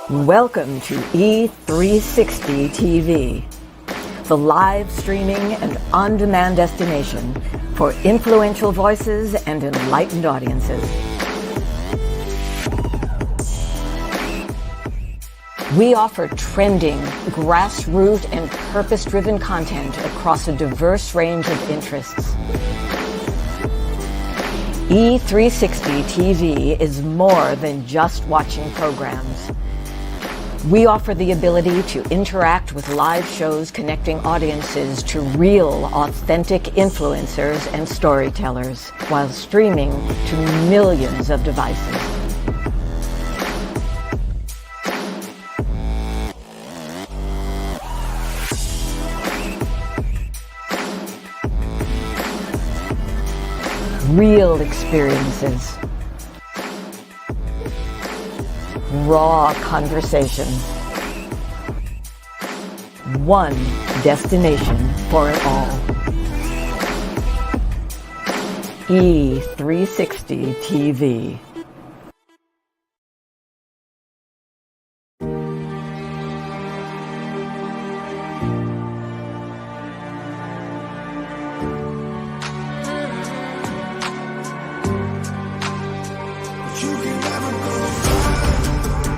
Welcome to E360 TV, the live streaming and on-demand destination for influential voices and enlightened audiences. We offer trending, grassroots, and purpose-driven content across a diverse range of interests. E360 TV is more than just watching programs. We offer the ability to interact with live shows connecting audiences to real, authentic influencers and storytellers while streaming to millions of devices. Real experiences. Raw conversation. One destination for it all. E360 TV.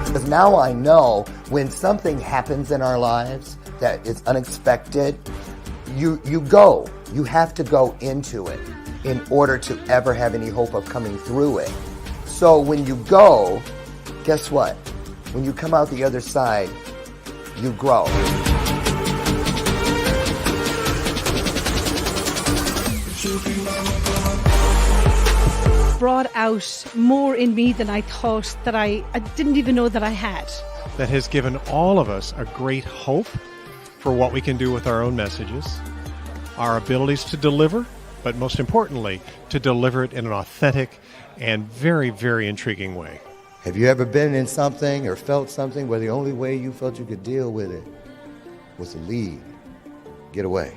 Because now I know when something happens in our lives that is unexpected, you have to go into it in order to ever have any hope of coming through it. So when you go, guess what? When you come out the other side, you grow. Brought out more in me than I thought that I didn't even know that I had. That has given all of us a great hope for what we can do with our own messages, our abilities to deliver, but most importantly, to deliver it in an authentic and very, very intriguing way. Have you ever been in something or felt something where the only way you felt you could deal with it was to leave, get away?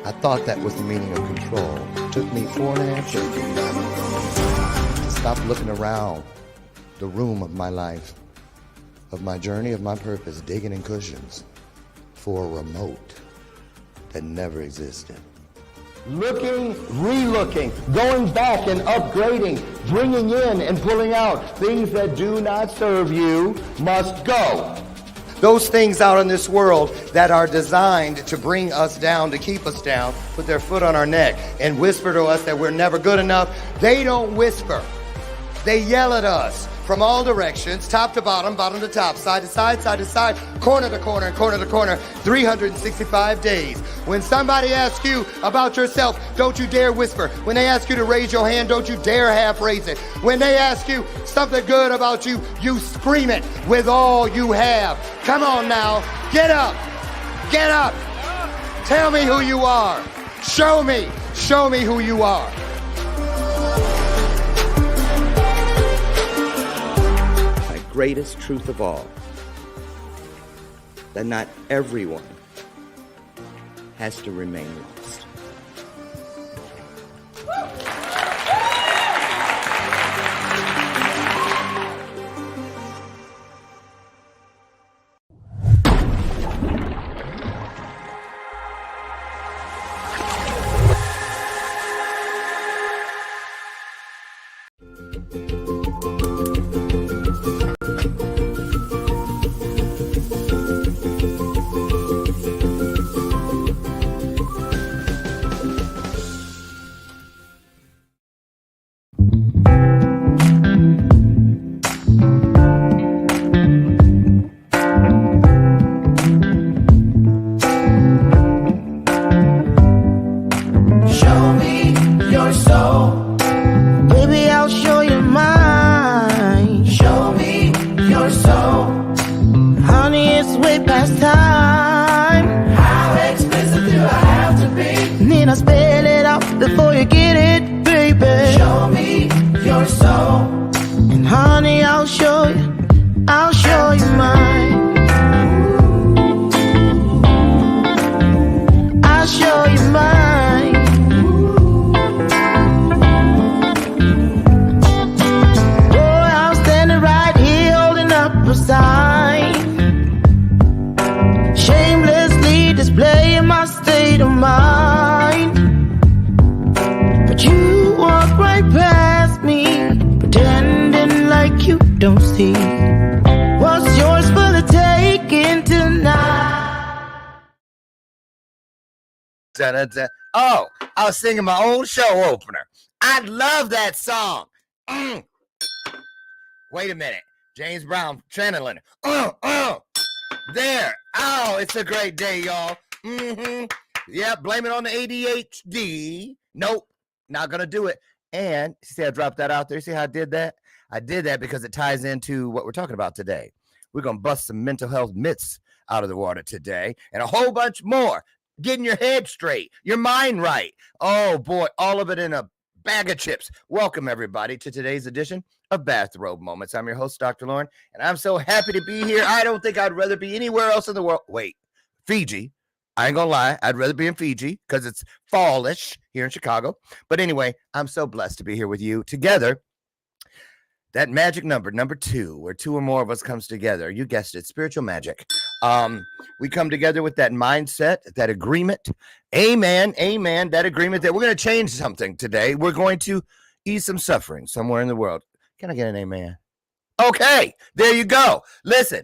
I thought that was the meaning of control. It took me 4.5 years to stop looking around the room of my life, of my journey, of my purpose, digging in cushions for a remote that never existed. Looking, re-looking, going back and upgrading, bringing in and pulling out things that do not serve you must go. Those things out in this world that are designed to bring us down, to keep us down, put their foot on our neck and whisper to us that we're never good enough, they don't whisper. They yell at us from all directions, top to bottom, bottom to top, side to side, side to side, corner to corner, and corner to corner, 365 days. When somebody asks you about yourself, don't you dare whisper. When they ask you to raise your hand, don't you dare half raise it. When they ask you something good about you, you scream it with all you have. Come on now, get up, get up. Tell me who you are. Show me who you are. Greatest truth of all, that not everyone has to remain lost. don't see. What's yours for the taking tonight? Da-da-da. Oh, I was singing my own show opener. I love that song. Wait a minute. James Brown channeling. There. Oh, it's a great day, y'all. Yeah, blame it on the ADHD. Nope, not gonna do it. And see, I dropped that out there. See how I did that? I did that because it ties into what we're talking about today. We're gonna bust some mental health myths out of the water today, and a whole bunch more. Getting your head straight, your mind right. Oh boy, all of it in a bag of chips. Welcome everybody to today's edition of Bathrobe Moments. I'm your host, Dr. Loren, and I'm so happy to be here. I don't think I'd rather be anywhere else in the world. Wait, Fiji. I ain't gonna lie, I'd rather be in Fiji because it's fallish here in Chicago. But anyway, I'm so blessed to be here with you together. That magic number 2, where 2 or more of us comes together. You guessed it, spiritual magic. We come together with that mindset, that agreement. Amen, amen. That agreement that we're going to change something today. We're going to ease some suffering somewhere in the world. Can I get an amen? Okay, there you go. Listen,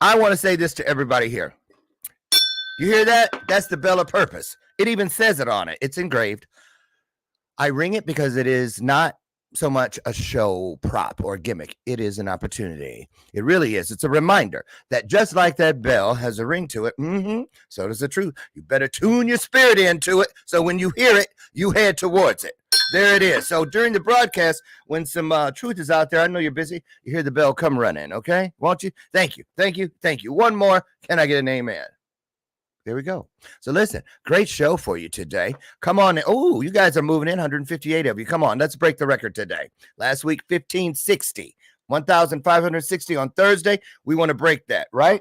I want to say this to everybody here. You hear that? That's the bell of purpose. It even says it on it. It's engraved. I ring it because it is not so much a show prop or gimmick. It is an opportunity. It really is. It's a reminder that just like that bell has a ring to it, so does the truth. You better tune your spirit into it so when you hear it, you head towards it. There it is. So during the broadcast, when some truth is out there, I know you're busy, you hear the bell, come running, okay? Won't you? Thank you, thank you, thank you. One more. Can I get an amen? There we go. So listen, great show for you today. Come on. Oh, you guys are moving in, 158 of you. Come on, let's break the record today. Last week, 1,560, 1,560 on Thursday. We want to break that, right?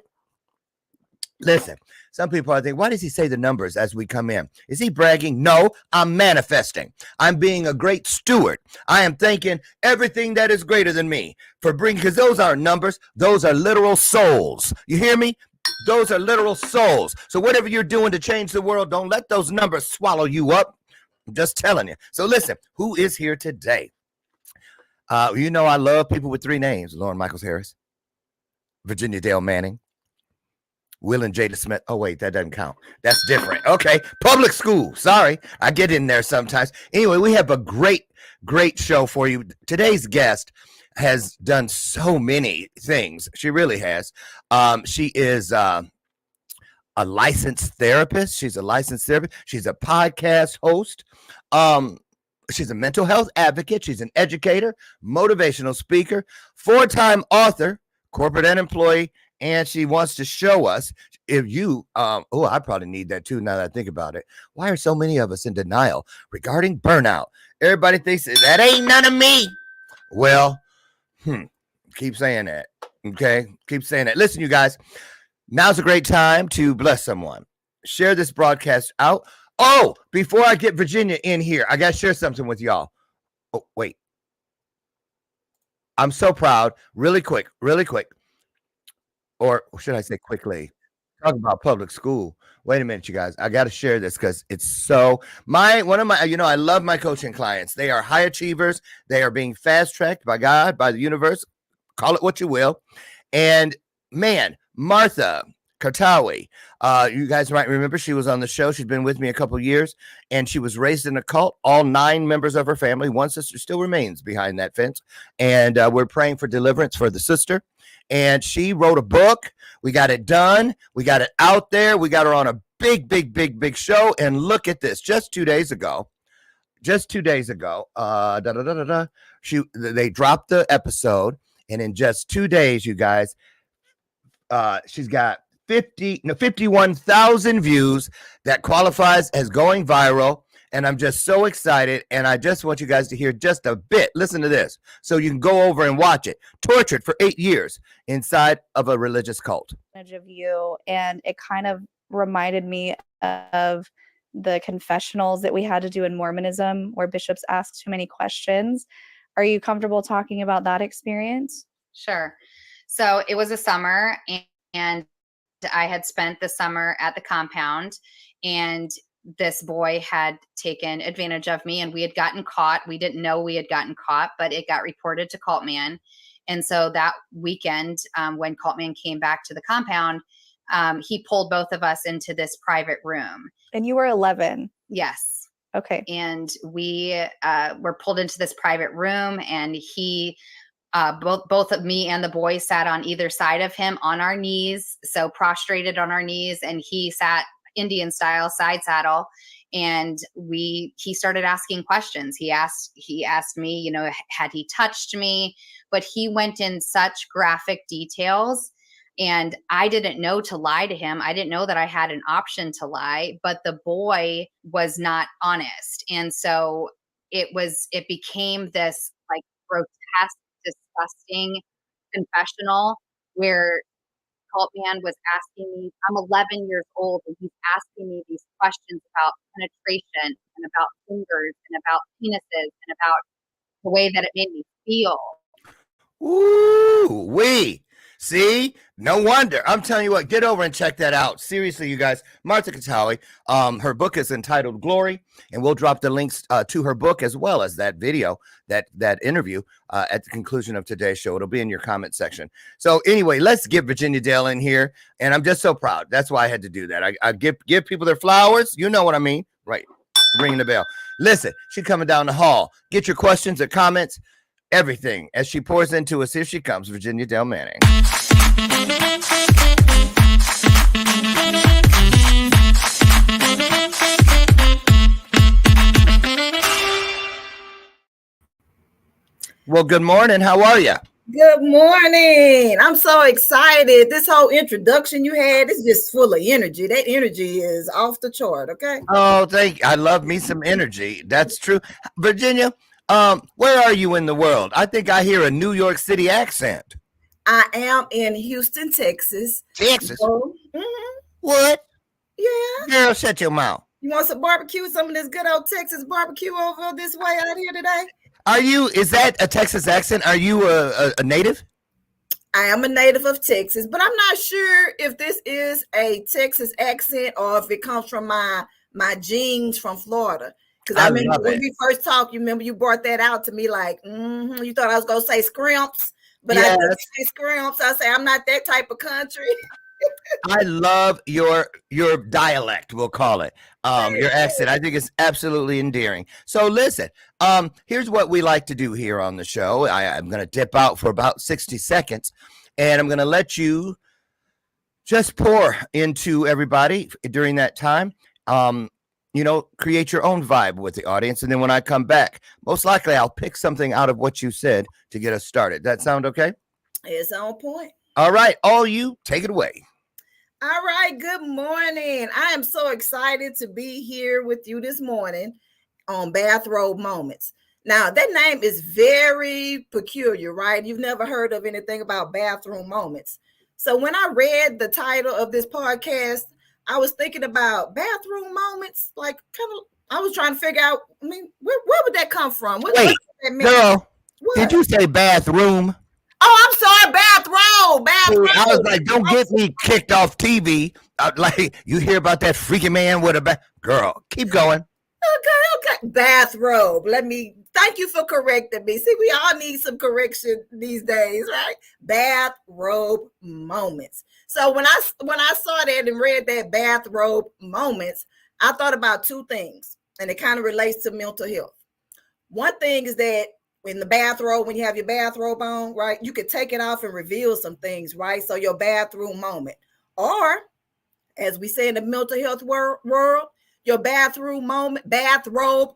Listen, some people are thinking, why does he say the numbers as we come in? Is he bragging? No, I'm manifesting. I'm being a great steward. I am thanking everything that is greater than me for bringing, because those aren't numbers. Those are literal souls. You hear me? Those are literal souls. So whatever you're doing to change the world, don't let those numbers swallow you up. I'm just telling you. So listen, who is here today? You know I love people with 3 names. Lauren Michaels Harris, Virginia Dale Manning, Will and Jada Smith. Oh, wait, that doesn't count. That's different. Okay, public school. Sorry, I get in there sometimes. Anyway, we have a great show for you. Today's guest has done so many things. She really has. She is a licensed therapist. She's a licensed therapist. She's a podcast host. She's a mental health advocate. She's an educator, motivational speaker, 4-time author, corporate and employee, and she wants to show us if you, I probably need that too now that I think about it. Why are so many of us in denial regarding burnout? Everybody thinks that ain't none of me. Well, keep saying that. Okay. Keep saying that. Listen, you guys, now's a great time to bless someone. Share this broadcast out. Oh, before I get Virginia in here, I got to share something with y'all. Oh, wait. I'm so proud. Really quick. Or should I say quickly? Talk about public school. Wait a minute, you guys. I got to share this because it's so I love my coaching clients. They are high achievers. They are being fast-tracked by God, by the universe. Call it what you will. And man, Martha Kartawi, you guys might remember she was on the show. She's been with me a couple years, and she was raised in a cult. All 9 members of her family. One sister still remains behind that fence, and we're praying for deliverance for the sister. And she wrote a book. We got it done. We got it out there. We got her on a big show. And look at this. Just 2 days ago, they dropped the episode. And in just 2 days, you guys, she's got 51,000 views. That qualifies as going viral. And I'm just so excited. And I just want you guys to hear just a bit. Listen to this. So you can go over and watch it. Tortured for 8 years inside of a religious cult. Of you, and it kind of reminded me of the confessionals that we had to do in Mormonism, where bishops asked too many questions. Are you comfortable talking about that experience? Sure. So it was a summer, and I had spent the summer at the compound, and this boy had taken advantage of me and we had gotten caught. We didn't know we had gotten caught, but it got reported to Cultman. And so that weekend, when Cultman came back to the compound, he pulled both of us into this private room. And you were 11. Yes. Okay. And we were pulled into this private room, and he, both of me and the boy sat on either side of him on our knees, so prostrated on our knees, and he sat Indian style, side saddle. And he started asking questions. He asked me, you know, had he touched me? But he went in such graphic details, and I didn't know to lie to him. I didn't know that I had an option to lie, but the boy was not honest. And so it became this like grotesque, disgusting confessional where Cultman was asking me, I'm 11 years old, and he's asking me these questions about penetration and about fingers and about penises and about the way that it made me feel. Ooh, see, no wonder. I'm telling you what, get over and check that out. Seriously, you guys, Martha Katawi, her book is entitled Glory, and we'll drop the links to her book as well as that video, that interview at the conclusion of today's show. It'll be in your comment section. So anyway, let's get Virginia Dale in here, and I'm just so proud. That's why I had to do that. I give people their flowers. You know what I mean, right? Ringing the bell. Listen, she's coming down the hall. Get your questions or comments. Everything as she pours into us. Here she comes, Virginia Dale Manning. Well, good morning. How are you? Good morning. I'm so excited. This whole introduction you had is just full of energy. That energy is off the chart. Okay. Oh, thank you. I love me some energy. That's true. Virginia, where are you in the world? I think I hear a New York City accent. I am in Houston, Texas. Texas? So, What? Yeah. Girl, shut your mouth. You want some barbecue? Some of this good old Texas barbecue over this way out here today? Is that a Texas accent? Are you a native? I am a native of Texas, but I'm not sure if this is a Texas accent or if it comes from my genes from Florida. Because I remember when we first talked, you remember you brought that out to me like, you thought I was going to say scrimps, but I didn't say scrimps. I say I'm not that type of country. I love your dialect, we'll call it. Your accent. I think it's absolutely endearing. So listen, here's what we like to do here on the show. I'm going to dip out for about 60 seconds, and I'm going to let you just pour into everybody during that time. Create your own vibe with the audience. And then when I come back, most likely I'll pick something out of what you said to get us started. That sound okay? It's on point. All right. All you, take it away. All right. Good morning. I am so excited to be here with you this morning on Bathrobe Moments. Now, that name is very peculiar, right? You've never heard of anything about Bathroom Moments. So when I read the title of this podcast, I was thinking about bathroom moments, like I was trying to figure out, where would that come from? What does that mean? Girl, did you say bathroom? Oh, I'm sorry, bathrobe. I was like, don't get me kicked off TV. Like, you hear about that freaky man with a girl. Keep going. Okay. Bathrobe. Thank you for correcting me. See, we all need some correction these days, right? Bathrobe moments. So when I saw that and read that bathrobe moments, I thought about two things, and it kind of relates to mental health. One thing is that in the bathrobe, when you have your bathrobe on, right, you could take it off and reveal some things, right? So your bathroom moment, or as we say in the mental health world, your bathrobe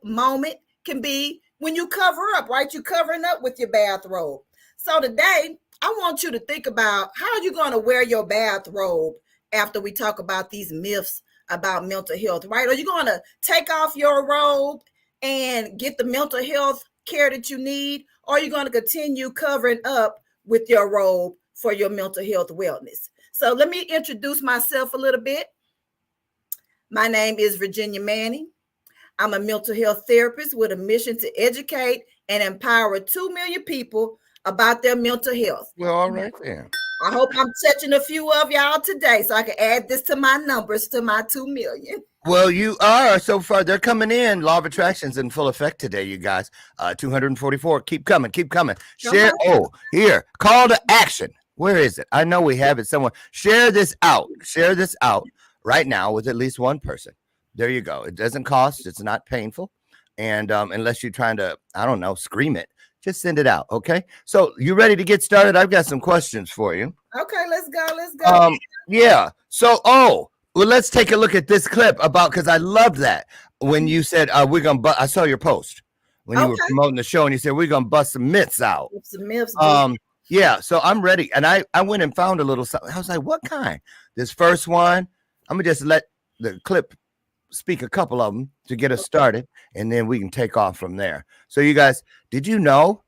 moment can be when you cover up, right? You're covering up with your bathrobe. So today, I want you to think about how you're going to wear your bathrobe after we talk about these myths about mental health, right? Are you going to take off your robe and get the mental health care that you need, or are you going to continue covering up with your robe for your mental health wellness? So let me introduce myself a little bit. My name is Virginia Manning. I'm a mental health therapist with a mission to educate and empower 2 million people about their mental health. Well, all right then. I hope I'm touching a few of y'all today so I can add this to my numbers to my 2 million. Well, you are so far. They're coming in. Law of attraction's in full effect today, you guys. 244. Keep coming. Keep coming. Share. Oh, here. Call to action. Where is it? I know we have it somewhere. Share this out. Share this out right now with at least one person. There you go. It doesn't cost. It's not painful. And unless you're trying to, I don't know, scream it, just send it out. Okay. So you ready to get started? I've got some questions for you. Okay, let's go. Let's go. Yeah. So, well, let's take a look at this clip because I loved that when you said we're gonna. I saw your post when you were promoting the show, and you said we're gonna bust some myths out. Some myths. Yeah. So I'm ready, and I went and found a little something. I was like, what kind? This first one, I'm gonna just let the clip speak a couple of them to get us started, and then we can take off from there. So, you guys, did you know?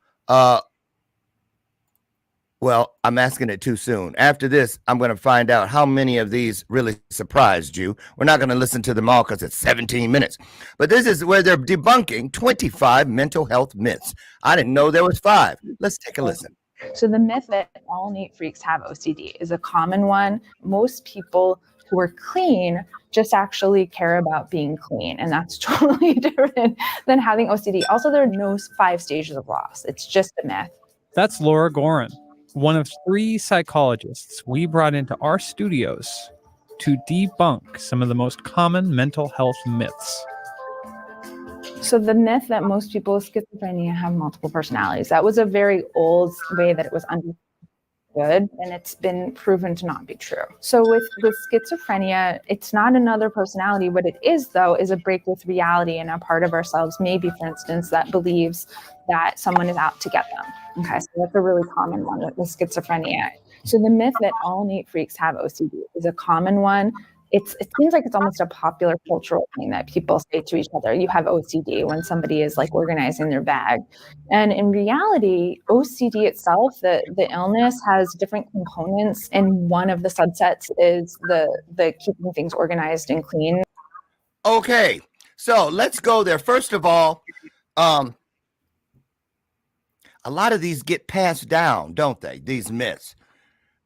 Well, I'm asking it too soon. After this, I'm going to find out how many of these really surprised you. We're not going to listen to them all because it's 17 minutes. But this is where they're debunking 25 mental health myths. I didn't know there was 5. Let's take a listen. So the myth that all neat freaks have OCD is a common one. Most people who are clean just actually care about being clean, and that's totally different than having OCD. Also, there are no 5 stages of loss. It's just a myth. That's Loren, one of 3 psychologists we brought into our studios to debunk some of the most common mental health myths. So the myth that most people with schizophrenia have multiple personalities, that was a very old way that it was understood, and it's been proven to not be true. So with schizophrenia, it's not another personality. What it is, though, is a break with reality and a part of ourselves, maybe, for instance, that believes that someone is out to get them. Okay, so that's a really common one with schizophrenia. So the myth that all neat freaks have OCD is a common one. It seems like it's almost a popular cultural thing that people say to each other, you have OCD, when somebody is like organizing their bag. And in reality, OCD itself, the illness has different components. And one of the subsets is the keeping things organized and clean. Okay, so let's go there. First of all, a lot of these get passed down, don't they? These myths.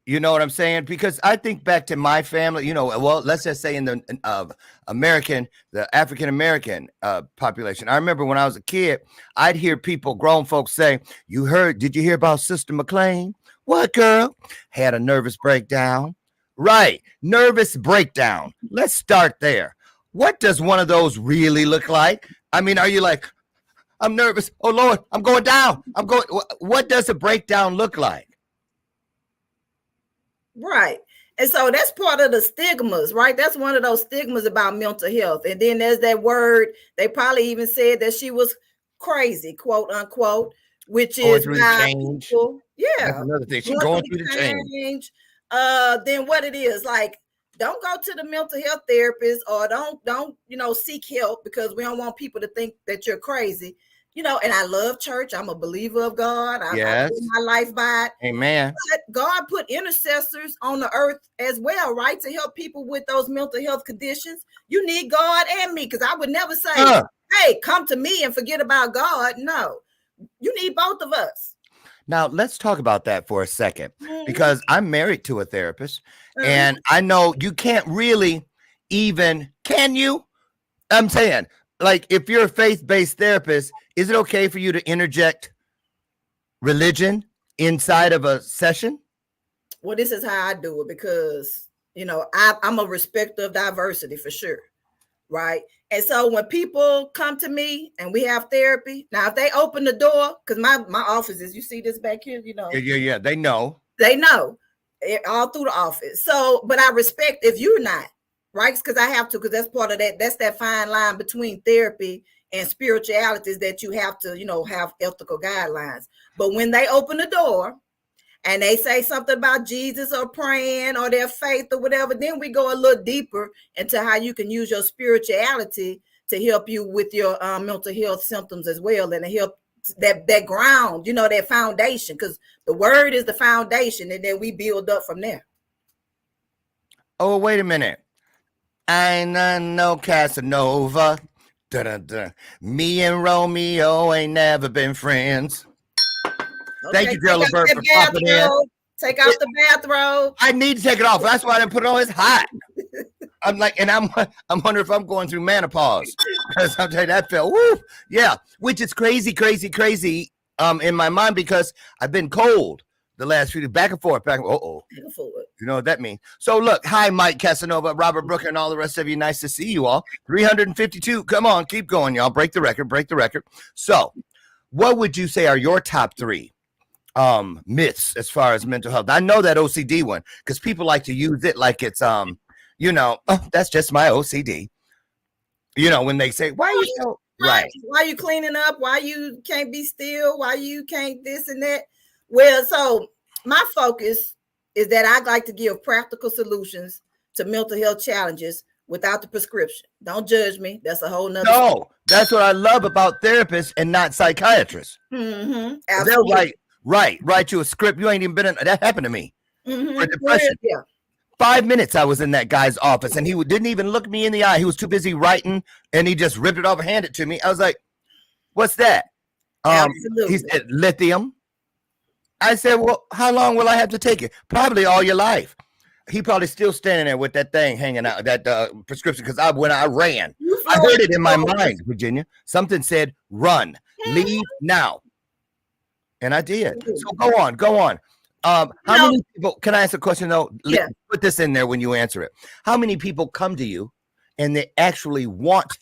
You know what I'm saying? Because I think back to my family, well, let's just say in the the African-American population. I remember when I was a kid, I'd hear grown folks say, did you hear about Sister McLean? What, girl? Had a nervous breakdown. Right. Nervous breakdown. Let's start there. What does one of those really look like? I mean, are you like, I'm nervous. Oh, Lord, I'm going down. What does a breakdown look like? Right. And so that's part of the stigmas, right? That's one of those stigmas about mental health. And then there's that word, they probably even said that she was crazy, quote unquote, which going is through the change. People, yeah. That's another thing. She's going through the change. Then what it is, like, don't go to the mental health therapist, or don't seek help, because we don't want people to think that you're crazy. And I love church. I'm a believer of God. I live my life by it. Amen. But God put intercessors on the earth as well, right? To help people with those mental health conditions. You need God and me, because I would never say, hey, come to me and forget about God. No, you need both of us. Now, let's talk about that for a second, because I'm married to a therapist, and I know you can't really even, can you? I'm saying, like, if you're a faith-based therapist, is it okay for you to interject religion inside of a session? Well, this is how I do it, because, I'm a respecter of diversity for sure. Right. And so when people come to me and we have therapy, now, if they open the door, because my office is, you see this back here, Yeah. They know all through the office. So, but I respect if you're not, right? Because I have to, because that's part of that. That's that fine line between therapy and spirituality, is that you have to, have ethical guidelines. But when they open the door and they say something about Jesus or praying or their faith or whatever, then we go a little deeper into how you can use your spirituality to help you with your mental health symptoms as well, and to help that ground, that foundation, because the word is the foundation, and then we build up from there. Oh, wait a minute. I ain't no Casanova. Da-da-da. Me and Romeo ain't never been friends. Thank you, girl Levert, for popping in. Take off the bathrobe. I need to take it off. That's why I didn't put it on. It's hot. I'm like, and I'm wondering if I'm going through menopause because I'm telling you that felt which is crazy in my mind because I've been cold the last few days, back and forth. You know what that means. So look, hi Mike Casanova, Robert Brooker, and all the rest of you. Nice to see you all. 352. Come on, keep going, y'all. Break the record. So, what would you say are your top 3 myths as far as mental health? I know that OCD one because people like to use it like it's that's just my OCD. When they say, why are you so right? Why you cleaning up? Why you can't be still? Why you can't this and that? Well, so my focus is that I like to give practical solutions to mental health challenges without the prescription. Don't judge me. That's a whole nother. No, that's what I love about therapists and not psychiatrists. Mm-hmm. They'll write you a script. You ain't even been in. That happened to me. Mm-hmm. For depression. Yeah. 5 minutes I was in that guy's office and he didn't even look me in the eye. He was too busy writing and he just ripped it off and handed it to me. I was like, what's that? He said, lithium. I said, well, how long will I have to take it? Probably all your life. He probably still standing there with that thing hanging out, that prescription, because when I ran, I heard it in my mind, Virginia. Something said, run, leave now. And I did. So go on. How many people, can I ask a question though? Yeah. Put this in there when you answer it. How many people come to you and they actually want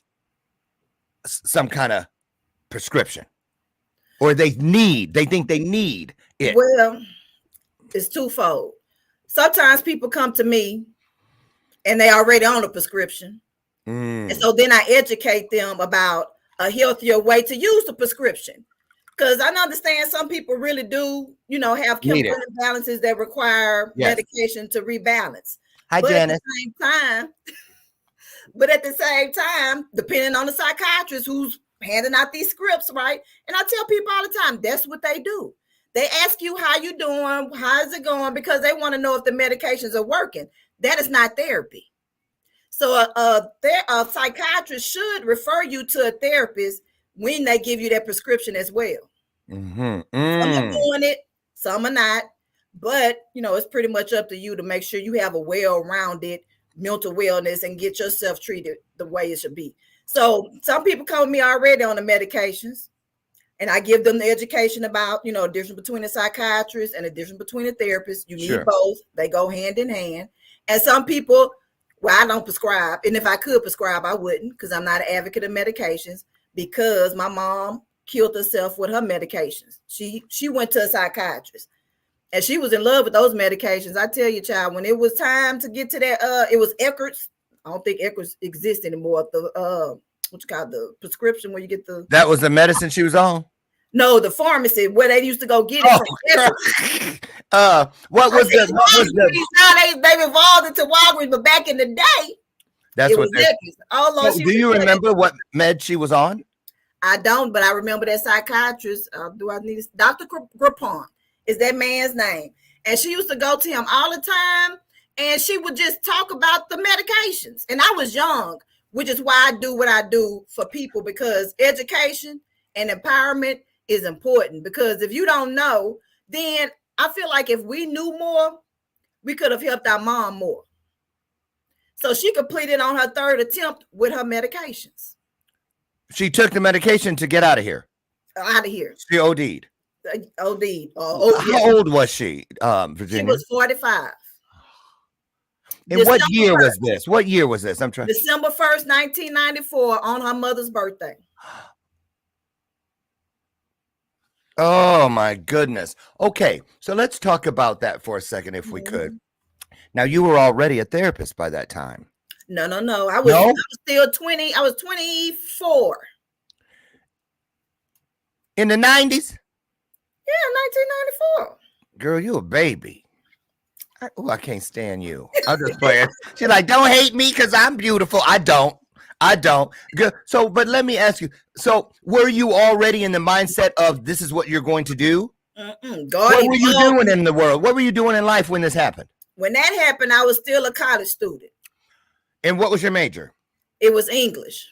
some kind of prescription or they think they need it? Well, it's twofold. Sometimes people come to me and they already on a prescription. And so then I educate them about a healthier way to use the prescription. Because I understand some people really do, have chemical imbalances that require medication to rebalance. Hi, Janice. But at the same time, depending on the psychiatrist who's handing out these scripts, right? And I tell people all the time, that's what they do. They ask you how you doing, how's it going, because they want to know if the medications are working. That is not therapy. So a psychiatrist should refer you to a therapist when they give you that prescription as well. Mm-hmm. Some are doing it, some are not. But, it's pretty much up to you to make sure you have a well-rounded mental wellness and get yourself treated the way it should be. So some people come to me already on the medications. And I give them the education about, the difference between a psychiatrist and the difference between a therapist. You need both. They go hand in hand. And some people, I don't prescribe. And if I could prescribe, I wouldn't because I'm not an advocate of medications because my mom killed herself with her medications. She went to a psychiatrist and she was in love with those medications. I tell you, child, when it was time to get to that, it was Eckert's. I don't think Eckert's exists anymore. The prescription where you get the. That was the medicine she was on? No, the pharmacy where they used to go get it. What was the now they've evolved into Walgreens, but back in the day, that's what do you remember what med she was on? I don't, but I remember that psychiatrist. Dr. Grappon is that man's name. And she used to go to him all the time. And she would just talk about the medications. And I was young, which is why I do what I do for people, because education and empowerment is important. Because if you don't know, then I feel like if we knew more, we could have helped our mom more. So she completed on her 3rd attempt with her medications. She took the medication to get out of here. Out of here. She OD'd. OD'd. How old was she, Virginia? She was 45. And what year was this? What year was this? I'm trying. December 1st, 1994, on her mother's birthday. Oh my goodness. Okay, so let's talk about that for a second, if we could. Now, you were already a therapist by that time. No. I was still 20. I was 24. In the 90s? Yeah, 1994. Girl, you a baby. I can't stand you. I'm just playing. She's like, don't hate me because I'm beautiful. I don't. Good. So, but let me ask you. So, were you already in the mindset of this is what you're going to do? What were you doing in the world? What were you doing in life when this happened? When that happened, I was still a college student. And what was your major? It was English.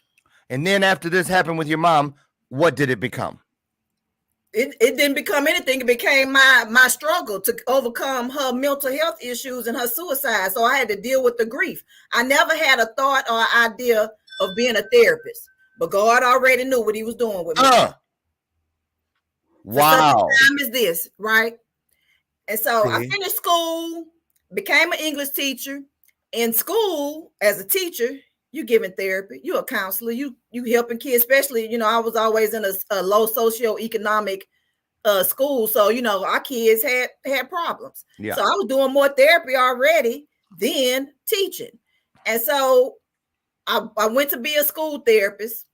And then after this happened with your mom, what did it become? it didn't become anything. It became my struggle to overcome her mental health issues and her suicide. So I had to deal with the grief. I never had a thought or idea of being a therapist, but God already knew what he was doing with me. Wow. For such a time as this, right? And so I finished school, became an English teacher. In school, as a teacher, you giving therapy, you a counselor, you helping kids, especially, you know, I was always in a low socioeconomic school. So, you know, our kids had problems. Yeah. So I was doing more therapy already than teaching. And so I went to be a school therapist,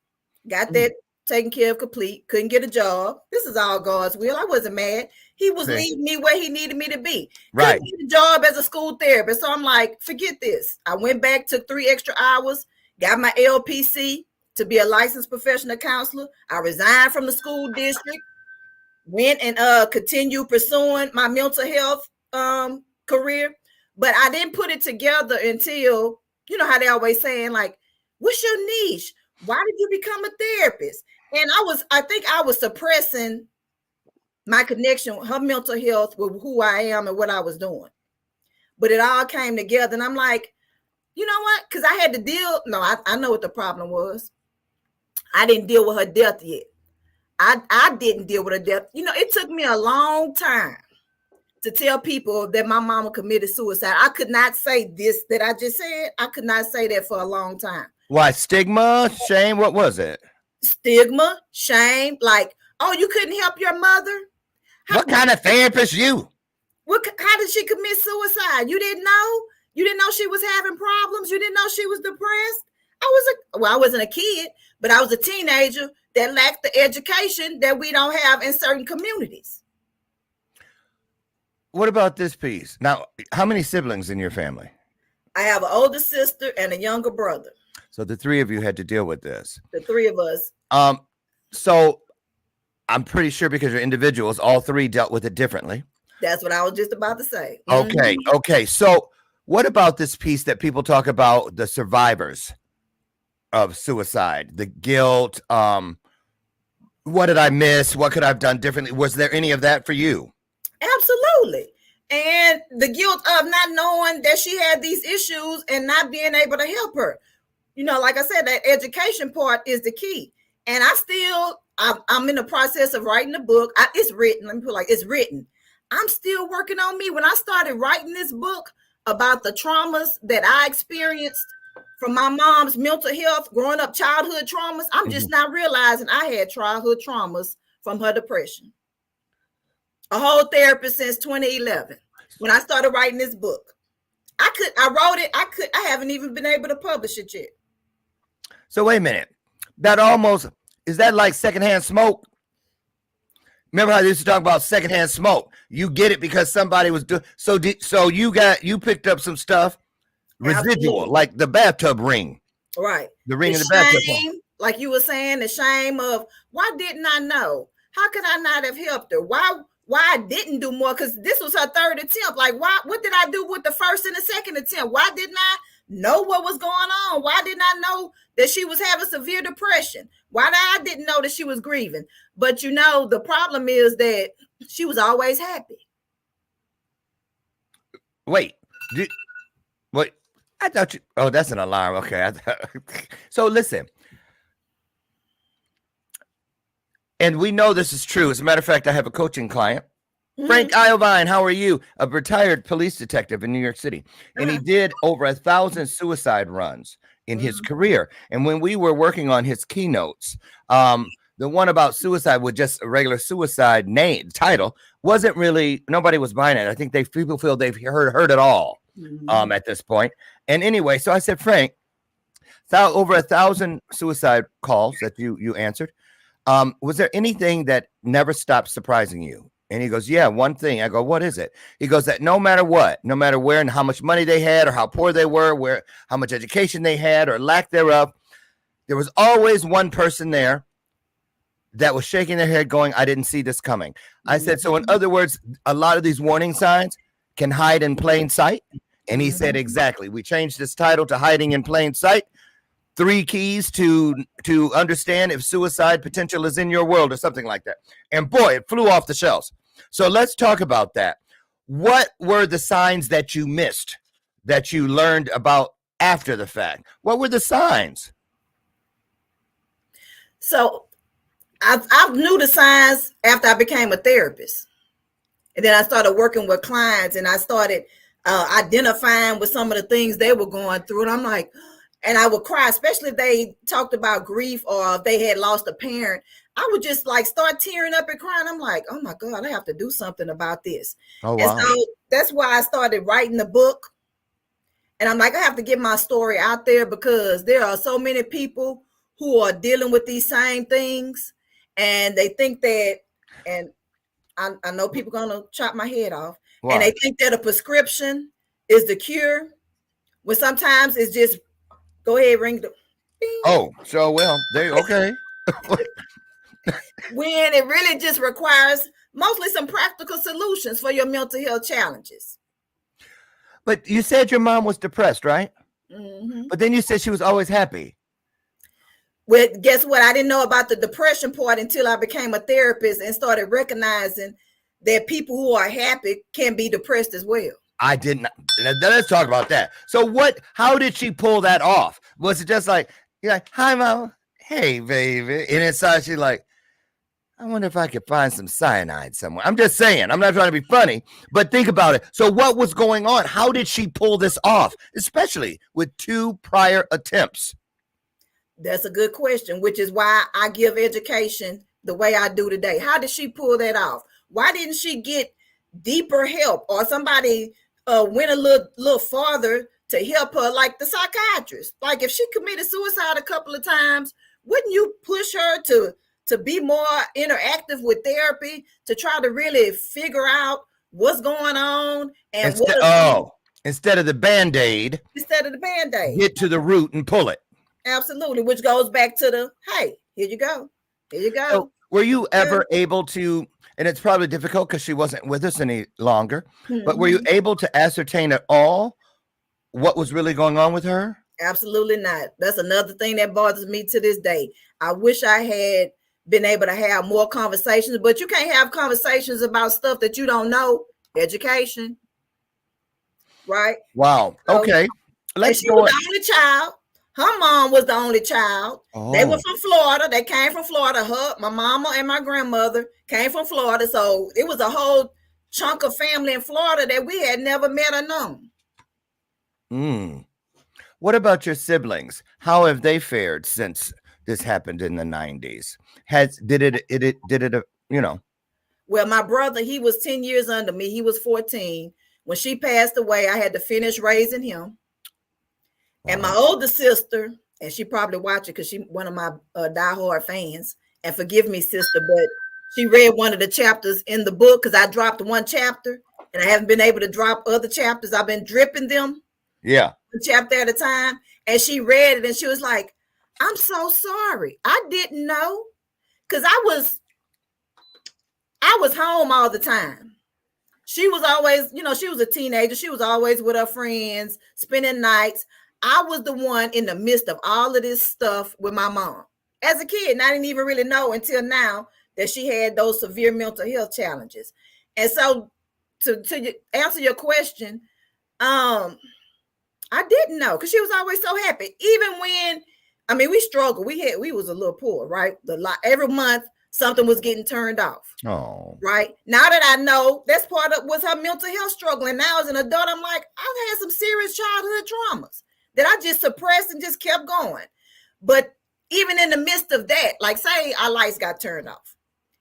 got that taken care of complete, couldn't get a job. This is all God's will. I wasn't mad. He was leading me where he needed me to be. Right. Couldn't get a job as a school therapist. So I'm like, forget this. I went back, took 3 extra hours, got my LPC to be a licensed professional counselor. I resigned from the school district, went and continued pursuing my mental health career. But I didn't put it together until, you know how they always saying, like, what's your niche? Why did you become a therapist? And I think I was suppressing my connection, her mental health with who I am and what I was doing. But it all came together. And I'm like, you know what? Because I had to deal. No, I know what the problem was. I didn't deal with her death yet. I didn't deal with her death. You know, it took me a long time to tell people that my mama committed suicide. I could not say this that I just said. I could not say that for a long time. Why? Stigma, shame? What was it? Stigma, shame, like, oh, you couldn't help your mother? What kind of therapist you? How did she commit suicide? You didn't know? You didn't know she was having problems? You didn't know she was depressed? I wasn't a kid, but I was a teenager that lacked the education that we don't have in certain communities. What about this piece? Now, how many siblings in your family? I have an older sister and a younger brother. So the 3 of you had to deal with this. The 3 of us. So I'm pretty sure because you're individuals, all 3 dealt with it differently. That's what I was just about to say. Okay. Mm-hmm. Okay. So what about this piece that people talk about, the survivors of suicide, the guilt? What did I miss? What could I have done differently? Was there any of that for you? Absolutely. And the guilt of not knowing that she had these issues and not being able to help her. You know, like I said, that education part is the key. And I'm in the process of writing a book. It's written. Let me put it like it's written. I'm still working on me. When I started writing this book about the traumas that I experienced from my mom's mental health, growing up, childhood traumas, I'm just not realizing I had childhood traumas from her depression. A whole therapist since 2011. When I started writing this book, I wrote it. I haven't even been able to publish it yet. So wait a minute. Is that like secondhand smoke? Remember how they used to talk about secondhand smoke? You get it because somebody was doing. So you picked up some stuff, residual, Absolutely. like the bathtub ring. Right. The ring the in the bathtub. Shame, like you were saying, the shame of why didn't I know? How could I not have helped her? Why I didn't do more? Because this was her 3rd attempt. Like, what did I do with the 1st and the 2nd attempt? Why didn't I know what was going on? Why didn't I know that she was having severe depression? Why I didn't know that she was grieving? But you know, the problem is that she was always happy. Wait. I thought you. Oh, that's an alarm. Okay. So listen. And we know this is true. As a matter of fact, I have a coaching client. Frank Iovine, how are you? A retired police detective in New York City. And he did over 1,000 suicide runs in his career. And when we were working on his keynotes, the one about suicide with just a regular suicide title wasn't really, nobody was buying it. I think people feel they've heard it all at this point. And anyway, so I said, Frank, over 1,000 suicide calls that you answered. Was there anything that never stopped surprising you? And he goes, yeah, one thing. I go, what is it? He goes, that no matter what, no matter where and how much money they had or how poor they were, how much education they had or lack thereof, there was always one person there that was shaking their head going, I didn't see this coming. I said, so in other words, a lot of these warning signs can hide in plain sight. And he said, exactly. We changed this title to Hiding in Plain Sight. 3 keys to understand if suicide potential is in your world or something like that. And boy, it flew off the shelves. So let's talk about that. What were the signs that you missed that you learned about after the fact? What were the signs? So I knew the signs after I became a therapist. And then I started working with clients, and I started identifying with some of the things they were going through. And I'm like, and I would cry, especially if they talked about grief or if they had lost a parent. I would just like start tearing up and crying. I'm like, oh my God, I have to do something about this. Oh, and wow. so that's why I started writing the book. And I'm like, I have to get my story out there because there are so many people who are dealing with these same things. And they think that, and I know people are going to chop my head off. Why? And they think that a prescription is the cure, when sometimes it's just go ahead, ring the bing. Oh, so well, they okay. When it really just requires mostly some practical solutions for your mental health challenges. But you said your mom was depressed, right? Mm-hmm. But then you said she was always happy. Well, guess what? I didn't know about the depression part until I became a therapist and started recognizing that people who are happy can be depressed as well. I didn't. Let's talk about that. So how did she pull that off? Was it just like, you're like, hi, mom. Hey, baby. And inside she's like, I wonder if I could find some cyanide somewhere. I'm just saying, I'm not trying to be funny, but think about it. So what was going on? How did she pull this off, especially with 2 prior attempts? That's a good question, which is why I give education the way I do today. How did she pull that off? Why didn't she get deeper help, or somebody went a little farther to help her, like the psychiatrist? Like if she committed suicide a couple of times, wouldn't you push her to be more interactive with therapy, to try to really figure out what's going on? And instead of the Band-Aid, get to the root and pull it. Absolutely, which goes back to the, hey, here you go. So were you ever able to, and it's probably difficult because she wasn't with us any longer, but were you able to ascertain at all what was really going on with her? Absolutely not. That's another thing that bothers me to this day. I wish I had been able to have more conversations, but you can't have conversations about stuff that you don't know. Education, right? Wow. Okay. Let's go. She was the only child. Her mom was the only child. Oh. They were from Florida. They came from Florida. My mama and my grandmother came from Florida. So it was a whole chunk of family in Florida that we had never met or known. What about your siblings? How have they fared since this happened in the 90s? Did it, you know? Well, my brother, he was 10 years under me. He was 14. When she passed away, I had to finish raising him. And my older sister, and she probably watched it because she's one of my diehard fans. And forgive me, sister, but she read one of the chapters in the book because I dropped one chapter and I haven't been able to drop other chapters. I've been dripping them. Yeah. A chapter at a time. And she read it and she was like, I'm so sorry. I didn't know. Because I was home all the time. She was always, she was a teenager. She was always with her friends, spending nights. I was the one in the midst of all of this stuff with my mom. As a kid, and I didn't even really know until now that she had those severe mental health challenges. And so to answer your question, I didn't know because she was always so happy. Even when, we struggled. We was a little poor, right? Every month something was getting turned off. Oh. Right. Now that I know that's part of was her mental health struggle. And now as an adult, I'm like, I've had some serious childhood traumas that I just suppressed and just kept going. But even in the midst of that, like say our lights got turned off,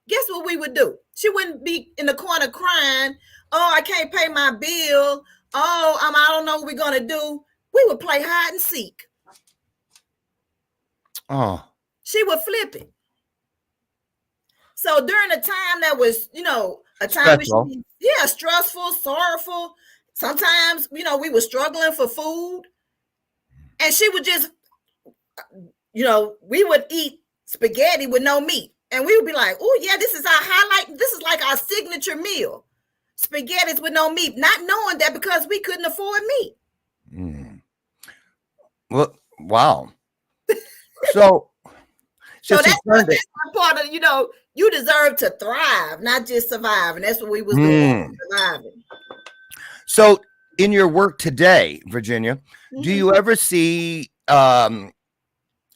guess what we would do? She wouldn't be in the corner crying, oh, I can't pay my bill. Oh, I don't know what we're going to do. We would play hide and seek. Oh. She would flip it. So during a time that was, a time stressful, sorrowful. Sometimes, we were struggling for food. And she would just, we would eat spaghetti with no meat. And we would be like, oh, yeah, this is our highlight. This is like our signature meal. Spaghettis with no meat, not knowing that because we couldn't afford meat. Well, wow. So So she that's turned it. that's my part of, you deserve to thrive, not just survive. And that's what we was doing, surviving. So in your work today, Virginia, do you ever see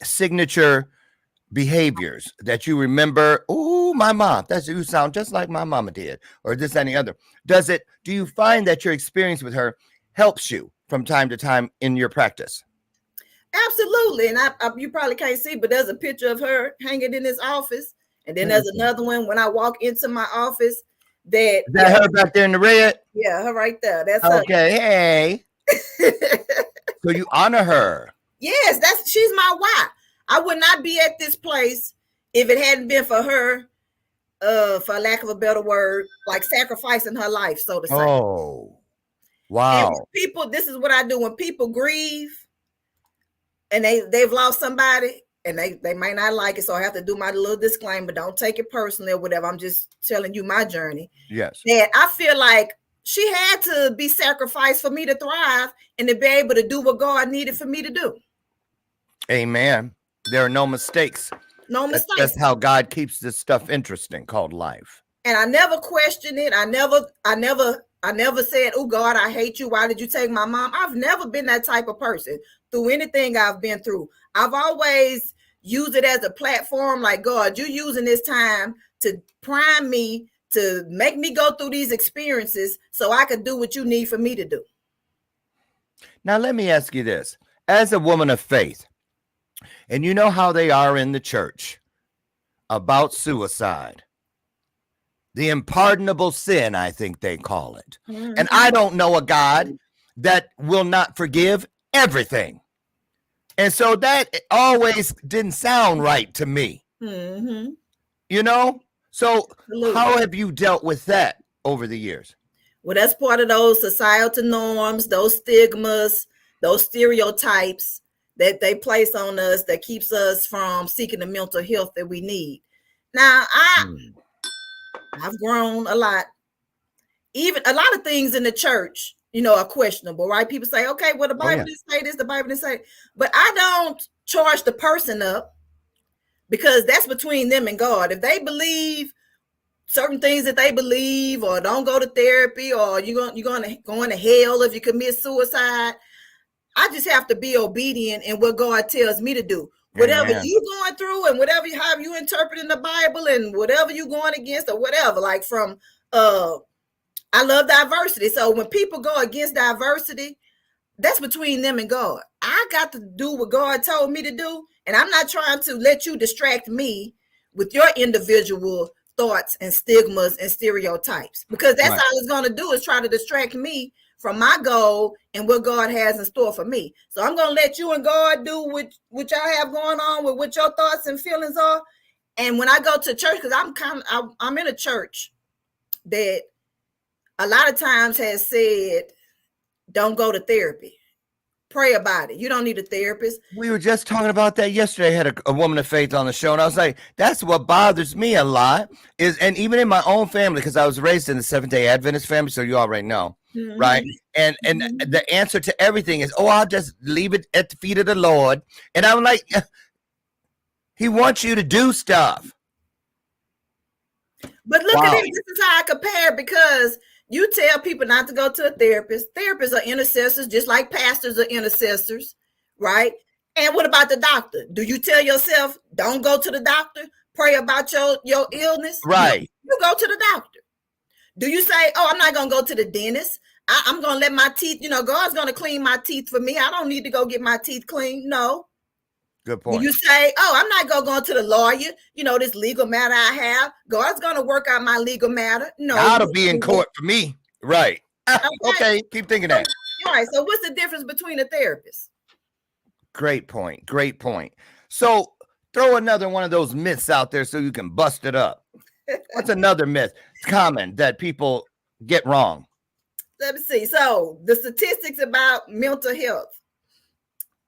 signature behaviors that you remember? Oh, my mom, you sound just like my mama did, or this, any other. Do you find that your experience with her helps you from time to time in your practice? Absolutely. And you probably can't see, but there's a picture of her hanging in this office. And then there's another one when I walk into my office. Is that her back there in the red? Yeah, her right there. That's okay. Hey. So you honor her. Yes, she's my why. I would not be at this place if it hadn't been for her, for lack of a better word, like sacrificing her life, so to say. Oh, wow. And people, this is what I do when people grieve and they've lost somebody and they might not like it. So I have to do my little disclaimer. Don't take it personally or whatever. I'm just telling you my journey. Yes. That I feel like she had to be sacrificed for me to thrive and to be able to do what God needed for me to do. Amen. There are no mistakes. No mistakes. That's how God keeps this stuff interesting called life. And I never questioned it. I never said, oh God, I hate you. Why did you take my mom? I've never been that type of person through anything I've been through. I've always used it as a platform, like, God, you're using this time to prime me, to make me go through these experiences so I can do what you need for me to do. Now, let me ask you this. As a woman of faith, and you know how they are in the church about suicide, the unpardonable sin, I think they call it. Mm-hmm. And I don't know a God that will not forgive everything. And so that always didn't sound right to me. Mm-hmm. You know? So absolutely. How have you dealt with that over the years? Well, that's part of those societal norms, those stigmas, those stereotypes that they place on us that keeps us from seeking the mental health that we need. Now, I've grown a lot. Even a lot of things in the church, are questionable, right? People say, okay, well, the Bible didn't say this, the Bible didn't say it. But I don't charge the person up because that's between them and God. If they believe certain things that they believe, or don't go to therapy, or you're going to go into hell if you commit suicide, I just have to be obedient in what God tells me to do. Whatever you're going through and whatever how you interpret in the Bible and whatever you're going against or whatever, like from I love diversity. So when people go against diversity, that's between them and God. I got to do what God told me to do. And I'm not trying to let you distract me with your individual thoughts and stigmas and stereotypes, because that's all it's going to do is try to distract me from my goal and what God has in store for me. So I'm going to let you and God do what y'all have going on with what your thoughts and feelings are. And when I go to church, because I'm in a church that a lot of times has said, don't go to therapy. Pray about it. You don't need a therapist. We were just talking about that yesterday. I had a woman of faith on the show, and I was like, that's what bothers me a lot and even in my own family, because I was raised in the Seventh-day Adventist family, so you already know, right? And the answer to everything is, I'll just leave it at the feet of the Lord. And I'm like, he wants you to do stuff. But look at it. This is how I compare, because you tell people not to go to a therapist. Therapists are intercessors, just like pastors are intercessors, right? And what about the doctor? Do you tell yourself, don't go to the doctor? Pray about your illness? Right. You go to the doctor. Do you say, I'm not going to go to the dentist. I'm going to let my teeth, God's going to clean my teeth for me. I don't need to go get my teeth cleaned. No. Good point. Do you say, I'm not going to go to the lawyer, this legal matter I have, God's going to work out my legal matter? No. That'll be in court for me. Right. Okay. Keep thinking that. All right. So what's the difference between a therapist? Great point. Great point. So throw another one of those myths out there so you can bust it up. What's another myth common that people get wrong? Let me see. So the statistics about mental health,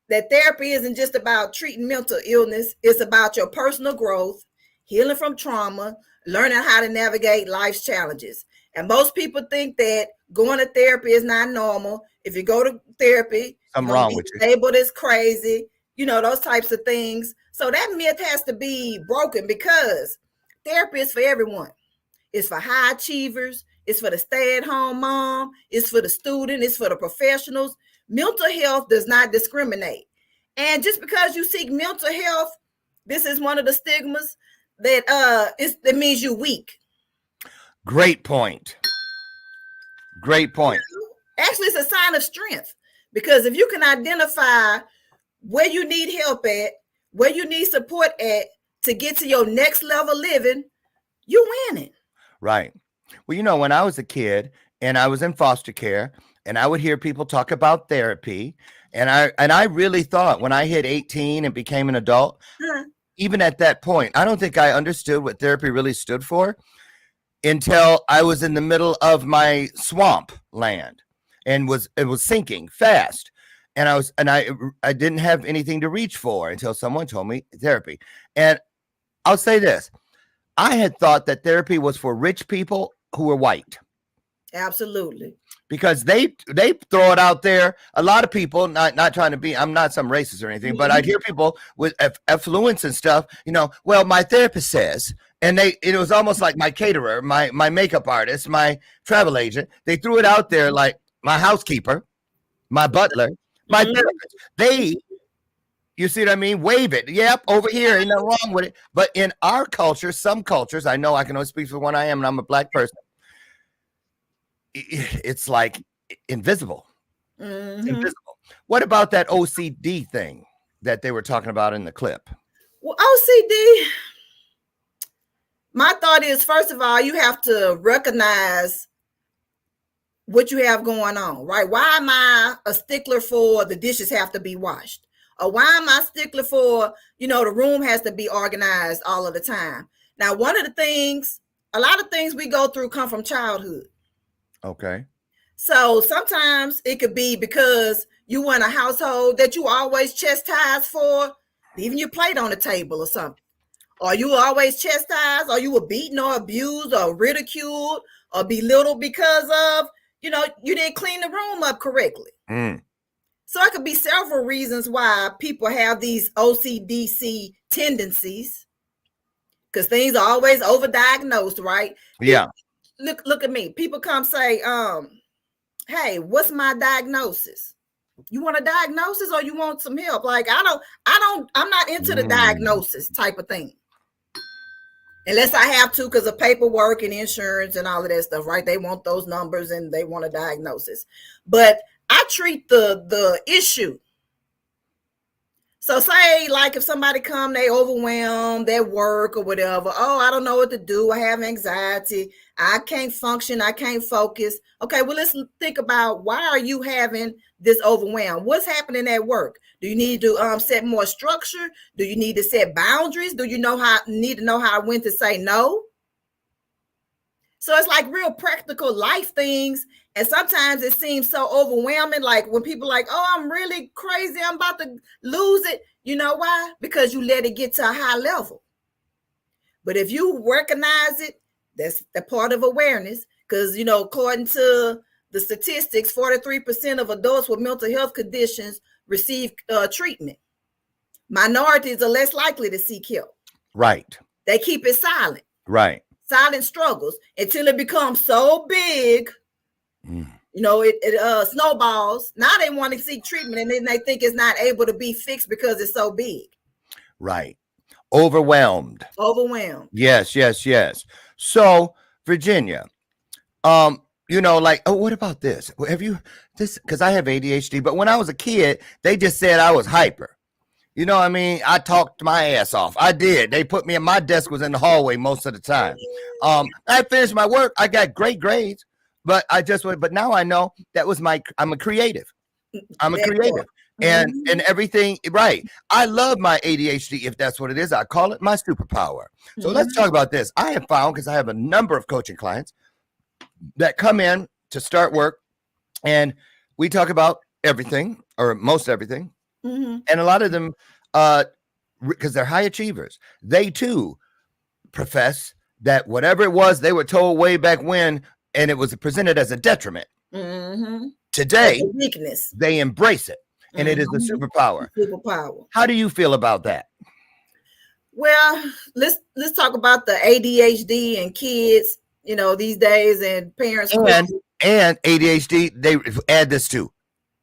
that therapy isn't just about treating mental illness. It's about your personal growth, healing from trauma, learning how to navigate life's challenges. And most people think that going to therapy is not normal. If you go to therapy, something wrong with you. Labeled as crazy, those types of things. So that myth has to be broken because therapy is for everyone. It's for high achievers. It's for the stay-at-home mom. It's for the student. It's for the professionals. Mental health does not discriminate. And just because you seek mental health, this is one of the stigmas that it means you're weak. Great point. Great point. Actually, it's a sign of strength, because if you can identify where you need help at, where you need support at to get to your next level living, you're winning. Right. Well, you know, when I was a kid and I was in foster care and I would hear people talk about therapy, and I really thought when I hit 18 and became an adult, even at that point, I don't think I understood what therapy really stood for until I was in the middle of my swamp land and it was sinking fast. And I didn't have anything to reach for until someone told me therapy. And I'll say this. I had thought that therapy was for rich people who were white. Absolutely. Because they throw it out there. A lot of people, not trying to be, I'm not some racist or anything, but I'd hear people with affluence and stuff, you know, well, my therapist says, and it was almost like my caterer, my makeup artist, my travel agent. They threw it out there like my housekeeper, my butler, my therapist. You see what I mean? Wave it. Yep, over here. Ain't nothing wrong with it. But in our culture, some cultures, I know I can only speak for one I am, and I'm a Black person. It's like invisible. Invisible. What about that OCD thing that they were talking about in the clip? Well, OCD, my thought is, first of all, you have to recognize what you have going on, right? Why am I a stickler for the dishes have to be washed? Or why am I stickler for, you know, the room has to be organized all of the time? Now, a lot of things we go through come from childhood. Okay. So sometimes it could be because you were in a household that you always chastised for leaving your plate on the table or something. Or you were always chastised, or you were beaten or abused or ridiculed or belittled because of, you know, you didn't clean the room up correctly. So it could be several reasons why people have these OCDC tendencies, because things are always overdiagnosed, right? Yeah. Look at me. People come say, hey, what's my diagnosis? You want a diagnosis or you want some help? Like, I'm not into the diagnosis type of thing. Unless I have to, because of paperwork and insurance and all of that stuff, right? They want those numbers and they want a diagnosis. But I treat the issue. So say, like, if somebody come, they overwhelmed at work or whatever. Oh, I don't know what to do. I have anxiety. I can't function. I can't focus. Okay, well, let's think about, why are you having this overwhelm? What's happening at work? Do you need to set more structure? Do you need to set boundaries? Do you need to know when to say no? So it's like real practical life things. And sometimes it seems so overwhelming. Like when people are like, oh, I'm really crazy, I'm about to lose it. You know why? Because you let it get to a high level. But if you recognize it, that's the part of awareness. Because, you know, according to the statistics, 43% of adults with mental health conditions receive treatment. Minorities are less likely to seek help. Right. They keep it silent. Right. Silent struggles until it becomes so big, you know, it snowballs. Now they want to seek treatment, and then they think it's not able to be fixed because it's so big. Right. Overwhelmed. Yes. So, Virginia, you know, like, oh, what about this? Have you this? Because I have ADHD, but when I was a kid, they just said I was hyper. You know what I mean? I talked my ass off. I did. They put me in, my desk was in the hallway most of the time. I finished my work. I got great grades, but but now I know that was I'm a creative. I'm a creative. And everything, right. I love my ADHD, if that's what it is. I call it my superpower. So let's talk about this. I have found, because I have a number of coaching clients that come in to start work, and we talk about everything, or most everything. And a lot of them, because they're high achievers, they too profess that whatever it was they were told way back when, and it was presented as a detriment, today, weakness, they embrace it, and it is a superpower. Superpower. How do you feel about that? Well, let's talk about the ADHD and kids, these days, and parents. And ADHD, they add this too,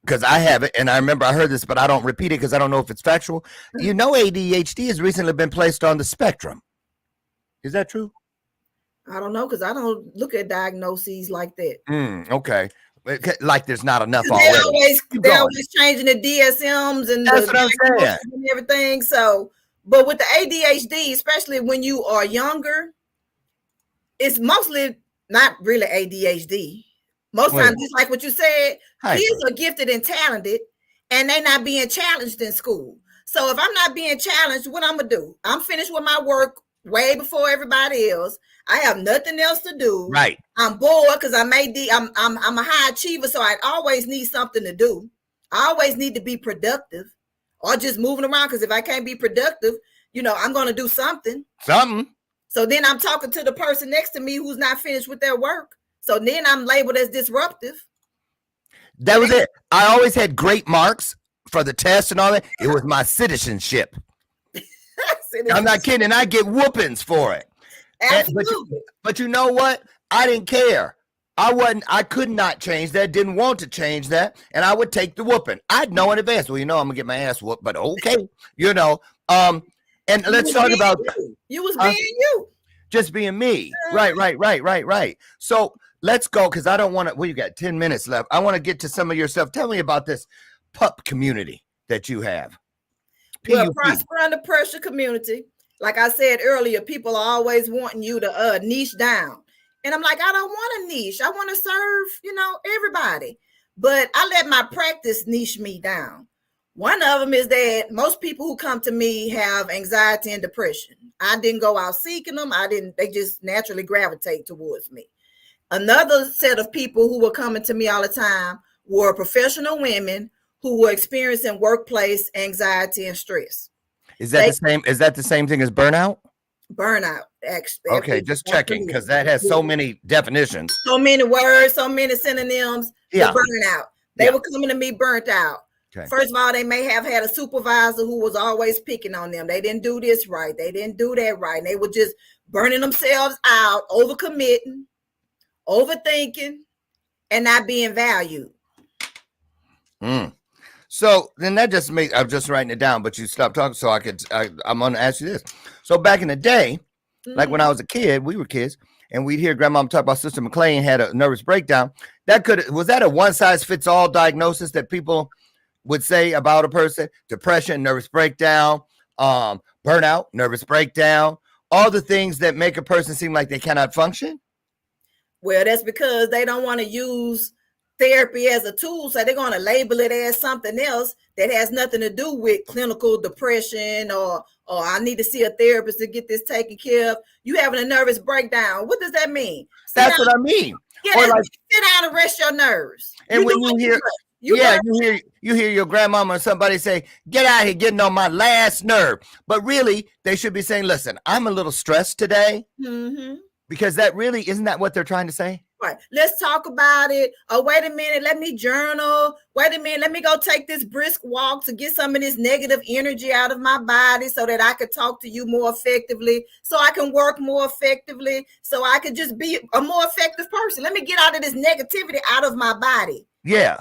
because I have it, and I remember I heard this, but I don't repeat it because I don't know if it's factual. ADHD has recently been placed on the spectrum. Is that true? I don't know, because I don't look at diagnoses like that. Okay. Like there's not enough already. They're always changing the DSMs and that's what I'm saying. And everything. So, but with the ADHD, especially when you are younger, it's mostly not really ADHD. Most times, just like what you said, kids are gifted and talented, and they're not being challenged in school. So if I'm not being challenged, what I'm gonna do? I'm finished with my work way before everybody else. I have nothing else to do. Right. I'm bored because I'm a high achiever, so I always need something to do. I always need to be productive, or just moving around. Because if I can't be productive, I'm gonna do something. So then I'm talking to the person next to me who's not finished with their work. So then I'm labeled as disruptive. That was it. I always had great marks for the test and all that. It was my citizenship. I'm not kidding. I get whoopings for it. Absolutely. But you know what? I didn't care. I could not change that, didn't want to change that, and I would take the whooping. I'd know in advance. Well, I'm gonna get my ass whooped, but okay. And let's talk about you was being you. Just being me. Right. So let's go, because I don't want to. Well, you got 10 minutes left. I want to get to some of your stuff. Tell me about this PUP community that you have. Well, Prosper Under Pressure community. Like I said earlier, people are always wanting you to niche down. And I'm like, I don't want a niche. I want to serve, everybody. But I let my practice niche me down. One of them is that most people who come to me have anxiety and depression. I didn't go out seeking them. They just naturally gravitate towards me. Another set of people who were coming to me all the time were professional women who were experiencing workplace anxiety and stress. Is that the same thing as burnout? Burnout, actually. Okay, just checking, because that has so many definitions. So many words, so many synonyms for burnout. They were coming to me burnt out. Okay. First of all, they may have had a supervisor who was always picking on them. They didn't do this right. They didn't do that right. And they were just burning themselves out, overcommitting, overthinking, and not being valued. So then that just makes, I'm just writing it down, but you stopped talking so I'm going to ask you this. So back in the day, like when I was a kid, we were kids, and we'd hear Grandma talk about Sister McLean had a nervous breakdown. Was that a one size fits all diagnosis that people would say about a person? Depression, nervous breakdown, burnout, nervous breakdown, all the things that make a person seem like they cannot function? Well, that's because they don't want to use therapy as a tool, so they're going to label it as something else that has nothing to do with clinical depression or I need to see a therapist to get this taken care of. You having a nervous breakdown. What does that mean? That's what I mean. Sit down and rest your nerves. And when you hear your grandmama or somebody say, get out here getting on my last nerve. But really, they should be saying, listen, I'm a little stressed today. Because isn't that what they're trying to say? Right. Let's talk about it. Oh, wait a minute. Let me journal. Wait a minute. Let me go take this brisk walk to get some of this negative energy out of my body so that I could talk to you more effectively, so I can work more effectively, so I could just be a more effective person. Let me get out of this negativity out of my body. Yeah.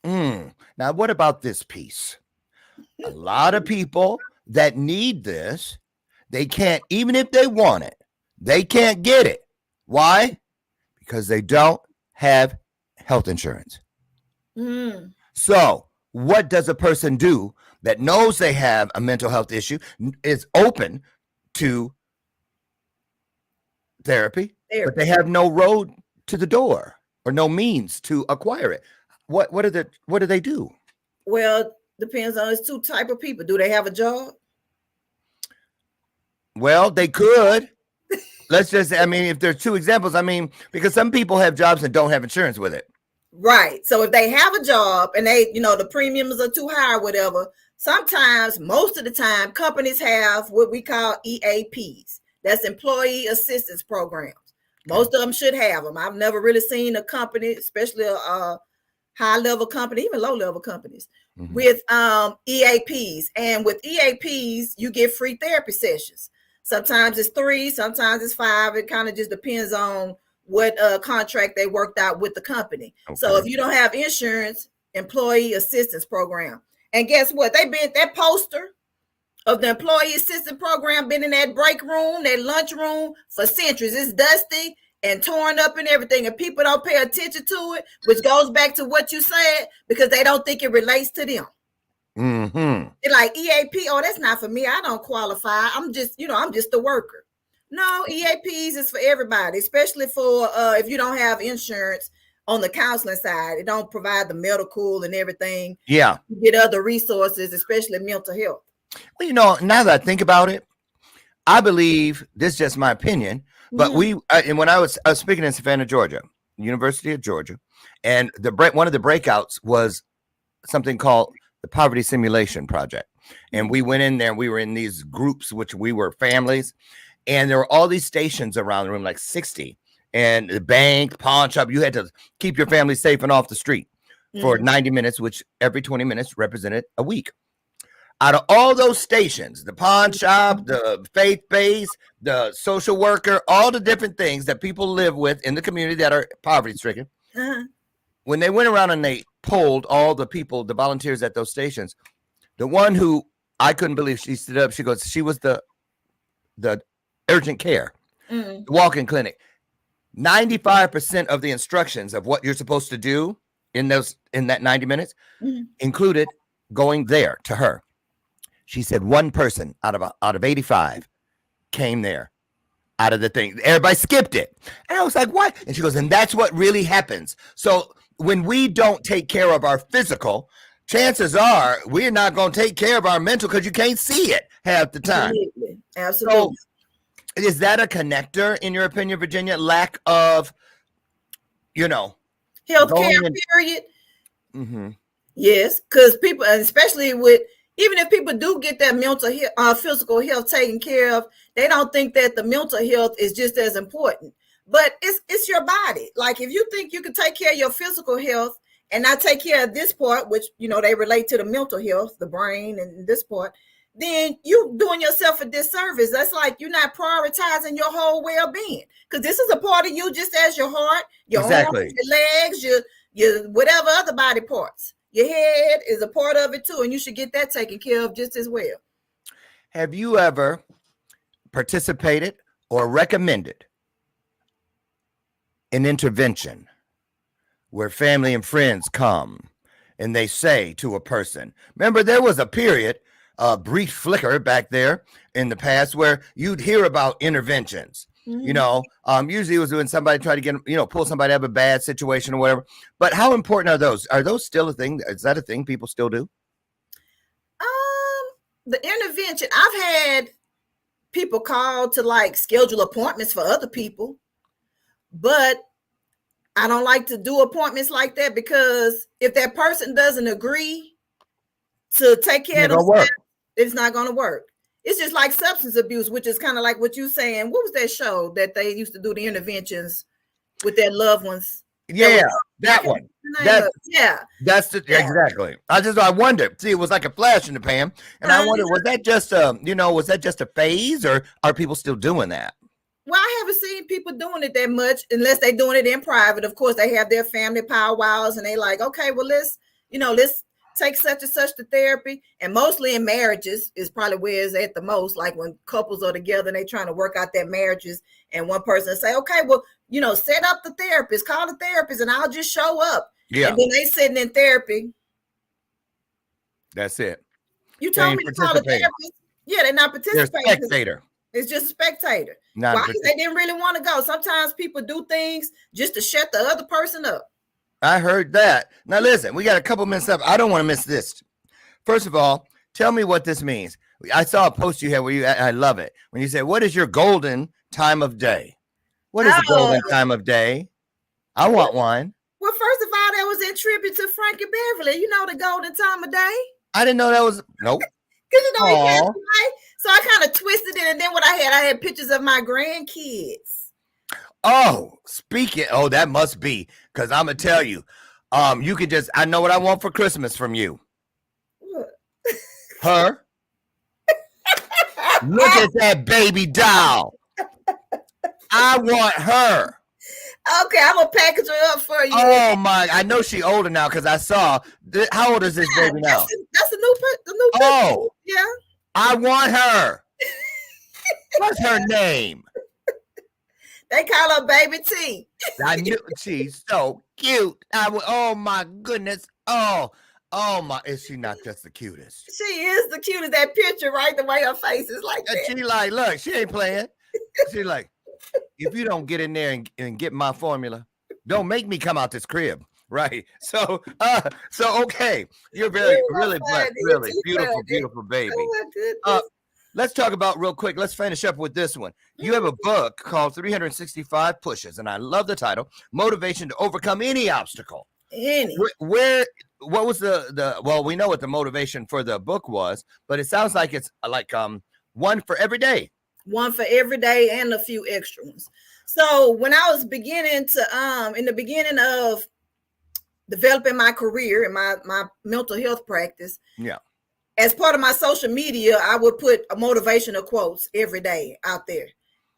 Now, what about this piece? A lot of people that need this, they can't, even if they want it, they can't get it. Why? Because they don't have health insurance. So what does a person do that knows they have a mental health issue, is open to therapy, but they have no road to the door or no means to acquire it? What do they do? Well, depends on it's two type of people. Do they have a job? Well, they could. Let's just, if there's two examples, because some people have jobs and don't have insurance with it. Right. So if they have a job and they, the premiums are too high or whatever, sometimes, most of the time, companies have what we call EAPs. That's employee assistance programs. Most of them should have them. I've never really seen a company, especially a high level company, even low level companies, with EAPs. And with EAPs, you get free therapy sessions. Sometimes it's 3, sometimes it's 5. It kind of just depends on what contract they worked out with the company. Okay. So if you don't have insurance, employee assistance program. And guess what? They've been that poster of the employee assistance program been in that break room, that lunch room for centuries. It's dusty and torn up and everything, and people don't pay attention to it, which goes back to what you said, because they don't think it relates to them. They're like, EAP, oh, that's not for me. I don't qualify. I'm just a worker. No, EAPs is for everybody, especially for if you don't have insurance on the counseling side. It don't provide the medical and everything. Yeah. You get other resources, especially mental health. Well, now that I think about it, I believe, this is just my opinion, but and when I was speaking in Savannah, Georgia, University of Georgia, and one of the breakouts was something called the Poverty Simulation Project. And we went in there and we were in these groups, which we were families, and there were all these stations around the room, like 60, and the bank, pawn shop. You had to keep your family safe and off the street for 90 minutes, which every 20 minutes represented a week. Out of all those stations, the pawn shop, the faith base, the social worker, all the different things that people live with in the community that are poverty stricken, when they went around and they polled all the people, the volunteers at those stations, the one who I couldn't believe, she stood up, she goes, she was the urgent care, the walk-in clinic. 95% of the instructions of what you're supposed to do in that 90 minutes included going there to her. She said one person out of 85 came there out of the thing. Everybody skipped it. And I was like, what? And she goes, and that's what really happens. So when we don't take care of our physical, chances are we're not going to take care of our mental, because you can't see it half the time. Absolutely. So is that a connector, in your opinion, Virginia? Lack of, healthcare, period. Yes, because people, especially even if people do get their physical health taken care of, they don't think that the mental health is just as important. But it's your body. Like, if you think you can take care of your physical health and not take care of this part, which, they relate to the mental health, the brain and this part, then you doing yourself a disservice. That's like you're not prioritizing your whole well-being, because this is a part of you, just as your heart, your arms, your legs, your whatever other body parts. Your head is a part of it too, and you should get that taken care of just as well. Have you ever participated or recommended an intervention where family and friends come and they say to a person, remember, there was a period, a brief flicker back there in the past where you'd hear about interventions. Usually it was when somebody tried to get, pull somebody out of a bad situation or whatever. But how important are those? Are those still a thing? Is that a thing people still do? The intervention, I've had people call to schedule appointments for other people, but I don't like to do appointments like that, because if that person doesn't agree to take care of themselves, it's not going to work. It's just like substance abuse, which is kind of like what you're saying. What was that show that they used to do the interventions with their loved ones? Yeah, that one. Exactly. I wondered. See, it was like a flash in the pan, and I wondered, was that just a phase, or are people still doing that? Well, I haven't seen people doing it that much, unless they're doing it in private. Of course, they have their family powwows, and they like, okay, well, let's take such and such to therapy. And mostly in marriages is probably where it's at the most, like when couples are together and they trying to work out their marriages, and one person say, okay, well, set up the therapist, call the therapist, and I'll just show up. And then they sitting in therapy. That's it. You told me to call the therapist. Yeah, they're not participating. They're a spectator. It's just a spectator. Why? They didn't really want to go. Sometimes people do things just to shut the other person up. I heard that. Now listen, we got a couple minutes left. I don't want to miss this. First of all, tell me what this means. I saw a post you had where I love it, when you said, what is your golden time of day? What is the golden time of day? I want one. Well, first of all, that was in tribute to Frankie Beverly. The golden time of day. I didn't know that was, nope. Because he passed away. So I kind of twisted it, and then what I had pictures of my grandkids. Oh, that must be, because I'm going to tell you, You could just, I know what I want for Christmas from you. Her. Look at that baby doll. I want her. Okay, I'm gonna package her up for you. Oh my! I know she's older now because I saw. How old is this baby now? That's a new picture. Oh, yeah. I want her. What's her name? They call her Baby T. I knew she's so cute. Oh my goodness. Oh my! Is she not just the cutest? She is the cutest. That picture, right? The way her face is like that. She like, look, she ain't playing. She like, if you don't get in there and get my formula, don't make me come out this crib. Right. So okay. You're really blessed. Really beautiful baby. Oh my goodness. Let's talk about real quick. Let's finish up with this one. You have a book called 365 Pushes, and I love the title, Motivation to Overcome Any Obstacle. What was the well, we know what the motivation for the book was, but it sounds like it's like one for every day. One for every day and a few extra ones. So when I was beginning to in the beginning of developing my career and my mental health practice, as part of my social media, I would put a motivational quotes every day out there.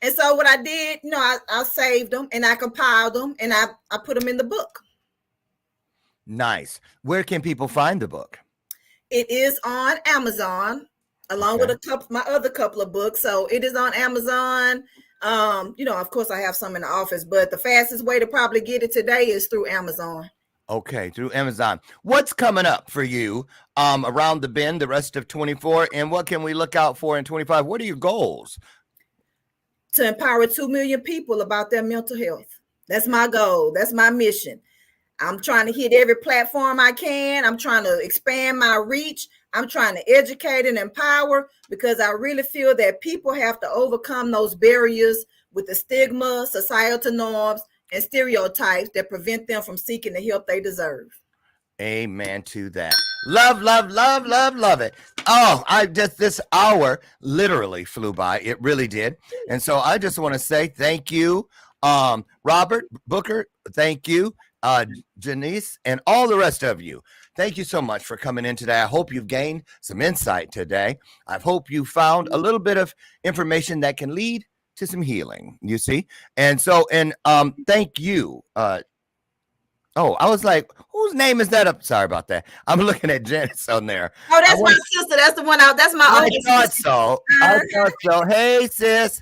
And so what I did, I saved them and I compiled them and I put them in the book. Nice. Where can people find the book? It is on Amazon, along with my other couple of books. So it is on Amazon. Of course, I have some in the office, but the fastest way to probably get it today is through Amazon. Okay, through Amazon. What's coming up for you around the bend the rest of 24, and what can we look out for in 25? What are your goals? To empower 2 million people about their mental health. That's my goal. That's my mission. I'm trying to hit every platform I can. I'm trying to expand my reach. I'm trying to educate and empower because I really feel that people have to overcome those barriers with the stigma, societal norms, and stereotypes that prevent them from seeking the help they deserve. Amen to that. Love, love, love, love, love it. Oh, this hour literally flew by. It really did. And so I just want to say thank you, Robert, Booker. Thank you, Janice, and all the rest of you. Thank you so much for coming in today. I hope you've gained some insight today. I hope you found a little bit of information that can lead to some healing, you see. And so, thank you. I was like, whose name is that up? Sorry about that. I'm looking at Janice on there. Oh, that's my sister. That's the one out. That's my oldest sister. I thought so. Hey, sis.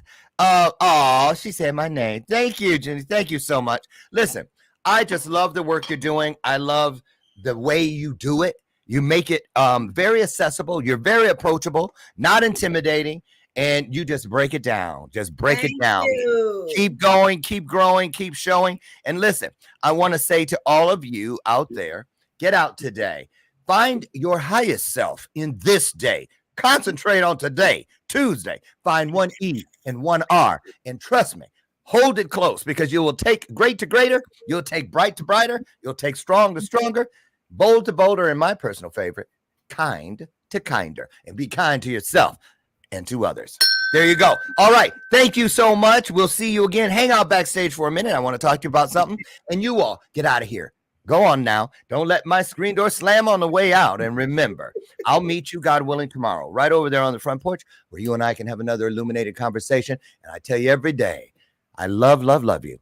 She said my name. Thank you, Janice. Thank you so much. Listen, I just love the work you're doing. I love the way you do it. You make it very accessible. You're very approachable, not intimidating. And you just break it down. Just break it down. Keep going, keep growing, keep showing. And listen, I want to say to all of you out there, get out today. Find your highest self in this day. Concentrate on today, Tuesday. Find one E and one R. And trust me, hold it close because you will take great to greater. You'll take bright to brighter. You'll take strong to stronger, bold to bolder, and my personal favorite, kind to kinder. And be kind to yourself and to others. There you go. All right. Thank you so much. We'll see you again. Hang out backstage for a minute. I want to talk to you about something. And you all get out of here. Go on now. Don't let my screen door slam on the way out. And remember, I'll meet you, God willing, tomorrow, right over there on the front porch where you and I can have another illuminated conversation. And I tell you every day, I love, love, love you.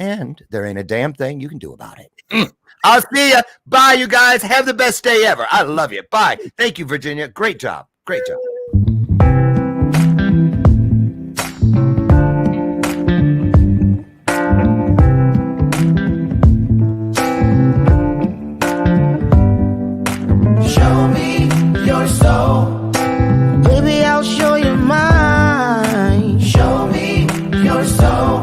And there ain't a damn thing you can do about it. I'll see you. Bye, you guys. Have the best day ever. I love you. Bye. Thank you, Virginia. Great job. Great job. Baby, I'll show you mine. Show me your soul.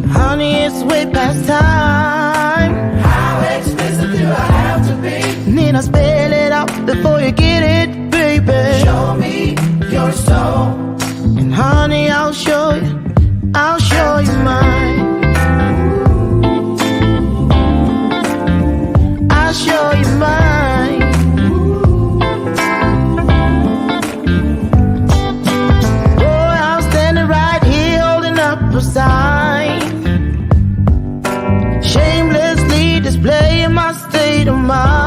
Honey, it's way past time. How expensive do I have to be? Need I spell it out before you get it, baby? Show me smile.